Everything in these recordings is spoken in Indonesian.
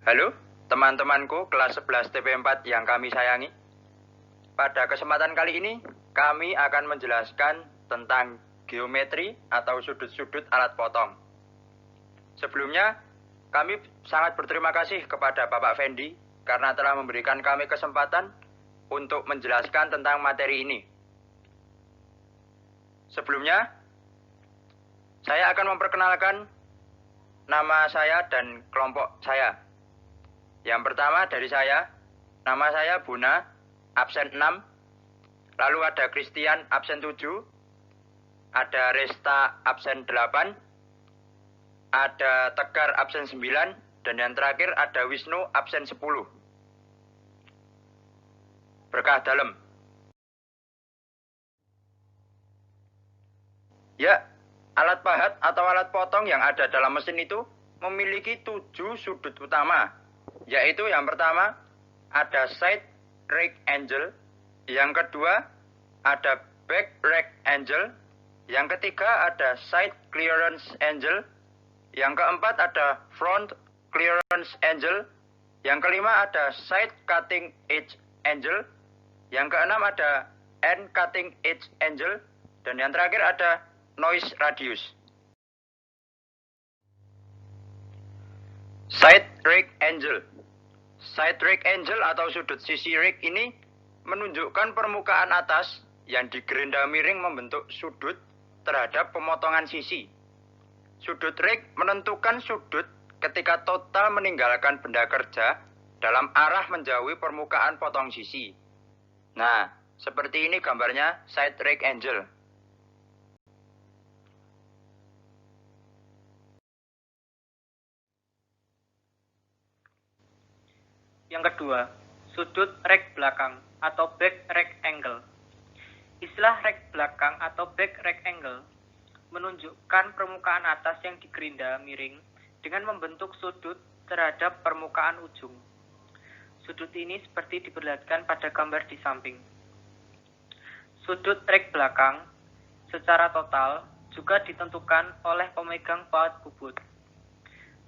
Halo, teman-temanku kelas 11 TP4 yang kami sayangi. Pada kesempatan kali ini, kami akan menjelaskan tentang geometri atau sudut-sudut alat potong. Sebelumnya, kami sangat berterima kasih kepada Bapak Fendi karena telah memberikan kami kesempatan untuk menjelaskan tentang materi ini. Sebelumnya, saya akan memperkenalkan nama saya dan kelompok saya. Yang pertama dari saya, nama saya Buna, absen 6. Lalu ada Christian, absen 7. Ada Resta, absen 8. Ada Tegar, absen 9. Dan yang terakhir ada Wisnu, absen 10. Berkah dalam. Ya, alat pahat atau alat potong yang ada dalam mesin itu memiliki 7 sudut utama, yaitu yang pertama ada side rake angle, yang kedua ada back rake angle, yang ketiga ada side clearance angle, yang keempat ada front clearance angle, yang kelima ada side cutting edge angle, yang keenam ada end cutting edge angle, dan yang terakhir ada noise radius. Side rake angle. Side rake angle atau sudut sisi rake ini menunjukkan permukaan atas yang digerinda miring membentuk sudut terhadap pemotongan sisi. Sudut rake menentukan sudut ketika total meninggalkan benda kerja dalam arah menjauhi permukaan potong sisi. Nah, seperti ini gambarnya side rake angle. Yang kedua, sudut rake belakang atau back rake angle. Istilah rake belakang atau back rake angle menunjukkan permukaan atas yang digerinda miring dengan membentuk sudut terhadap permukaan ujung. Sudut ini seperti diperlihatkan pada gambar di samping. Sudut rake belakang secara total juga ditentukan oleh pemegang pahat bubut.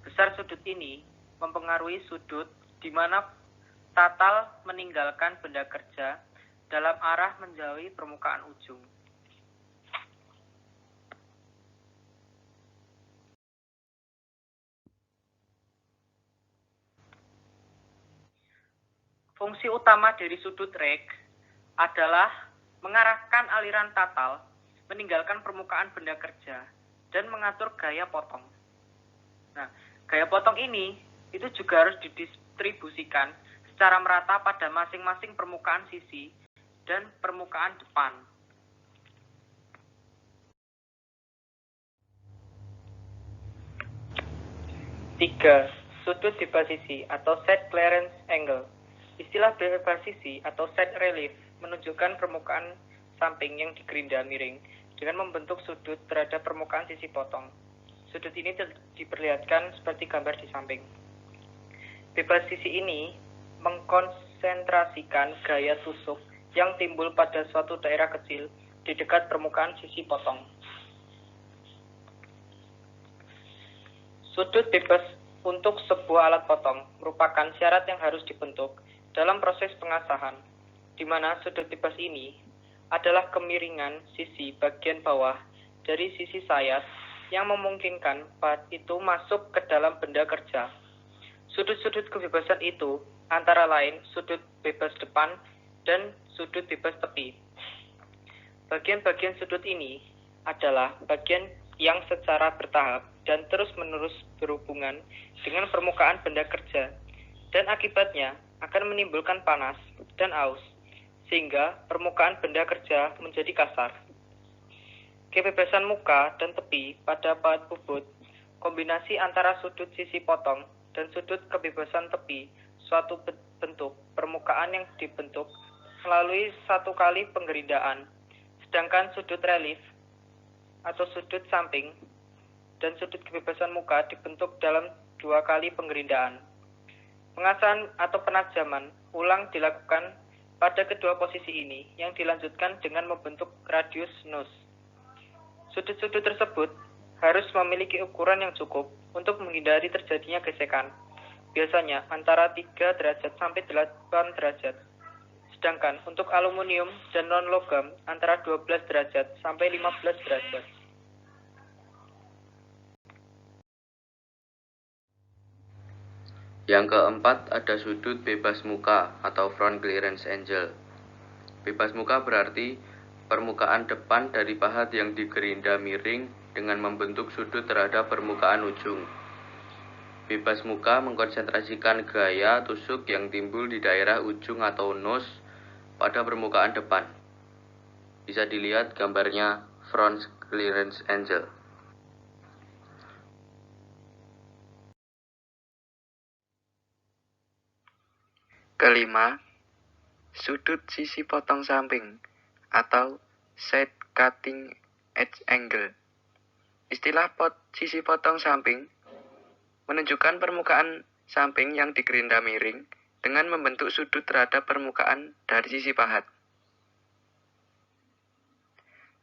Besar sudut ini mempengaruhi sudut di mana total meninggalkan benda kerja dalam arah menjauhi permukaan ujung. Fungsi utama dari sudut rake adalah mengarahkan aliran total meninggalkan permukaan benda kerja dan mengatur gaya potong. Nah, gaya potong ini itu juga harus didistribusikan secara merata pada masing-masing permukaan sisi dan permukaan depan. Tiga, sudut bebas sisi atau side clearance angle. Istilah bebas sisi atau side relief menunjukkan permukaan samping yang digerinda miring dengan membentuk sudut terhadap permukaan sisi potong. Sudut ini diperlihatkan seperti gambar di samping. Bebas sisi ini mengkonsentrasikan gaya tusuk yang timbul pada suatu daerah kecil di dekat permukaan sisi potong. Sudut bebas untuk sebuah alat potong merupakan syarat yang harus dibentuk dalam proses pengasahan, di mana sudut bebas ini adalah kemiringan sisi bagian bawah dari sisi sayat yang memungkinkan pahat itu masuk ke dalam benda kerja. Sudut-sudut kebebasan itu antara lain sudut bebas depan dan sudut bebas tepi. Bagian-bagian sudut ini adalah bagian yang secara bertahap dan terus-menerus berhubungan dengan permukaan benda kerja dan akibatnya akan menimbulkan panas dan aus sehingga permukaan benda kerja menjadi kasar. Kebebasan muka dan tepi pada pahat bubut, kombinasi antara sudut sisi potong dan sudut kebebasan tepi suatu bentuk permukaan yang dibentuk melalui satu kali penggerindaan, sedangkan sudut relief atau sudut samping dan sudut kebebasan muka dibentuk dalam 2 kali penggerindaan. Pengasahan atau penajaman ulang dilakukan pada kedua posisi ini yang dilanjutkan dengan membentuk radius nose. Sudut-sudut tersebut harus memiliki ukuran yang cukup untuk menghindari terjadinya gesekan. biasanya antara 3 derajat sampai 8 derajat. Sedangkan untuk aluminium dan non-logam antara 12 derajat sampai 15 derajat. Yang keempat ada sudut bebas muka atau front clearance angle. Bebas muka berarti permukaan depan dari pahat yang digerinda miring dengan membentuk sudut terhadap permukaan ujung. Bebas muka mengkonsentrasikan gaya tusuk yang timbul di daerah ujung atau nose pada permukaan depan. Bisa dilihat gambarnya front clearance angle. Kelima, sudut sisi potong samping atau side cutting edge angle. Istilah sisi potong samping menunjukkan permukaan samping yang digerinda miring dengan membentuk sudut terhadap permukaan dari sisi pahat.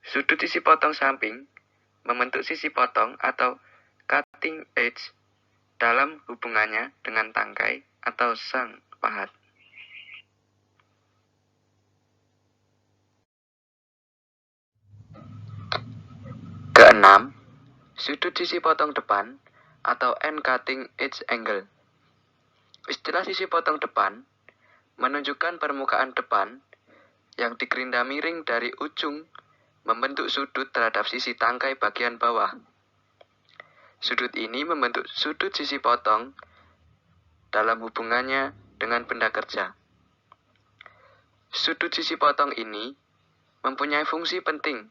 Sudut sisi potong samping membentuk sisi potong atau cutting edge dalam hubungannya dengan tangkai atau sang pahat. Keenam, sudut sisi potong depan atau end cutting edge angle. Istilah sisi potong depan menunjukkan permukaan depan yang digerinda miring dari ujung membentuk sudut terhadap sisi tangkai bagian bawah. Sudut ini membentuk sudut sisi potong dalam hubungannya dengan benda kerja. Sudut sisi potong ini mempunyai fungsi penting,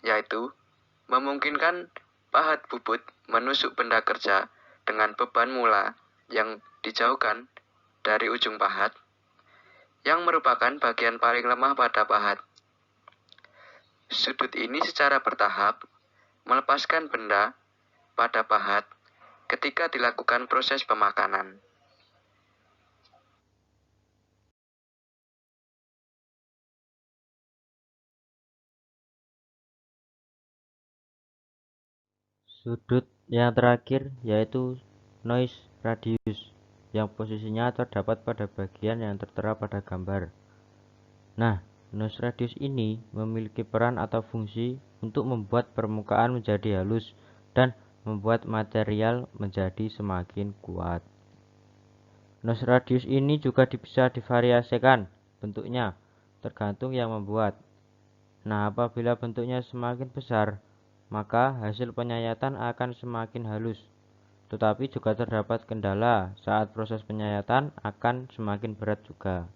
yaitu memungkinkan pahat bubut menusuk benda kerja dengan beban mula yang dijauhkan dari ujung pahat, yang merupakan bagian paling lemah pada pahat. Sudut ini secara bertahap melepaskan benda pada pahat ketika dilakukan proses pemakanan. Sudut yang terakhir yaitu noise radius yang posisinya terdapat pada bagian yang tertera pada gambar. Nah, noise radius ini memiliki peran atau fungsi untuk membuat permukaan menjadi halus dan membuat material menjadi semakin kuat. Noise radius ini juga bisa divariasikan bentuknya tergantung yang membuat. Nah, apabila bentuknya semakin besar, maka hasil penyayatan akan semakin halus. Tetapi juga terdapat kendala saat proses penyayatan akan semakin berat juga.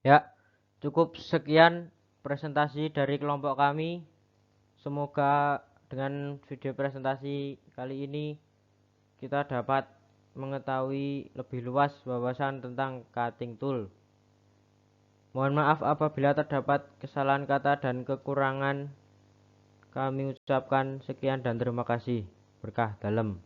Ya, cukup sekian presentasi dari kelompok kami. Semoga dengan video presentasi kali ini kita dapat mengetahui lebih luas wawasan tentang cutting tool. Mohon maaf apabila terdapat kesalahan kata dan kekurangan. Kami ucapkan sekian dan terima kasih. Berkah dalam.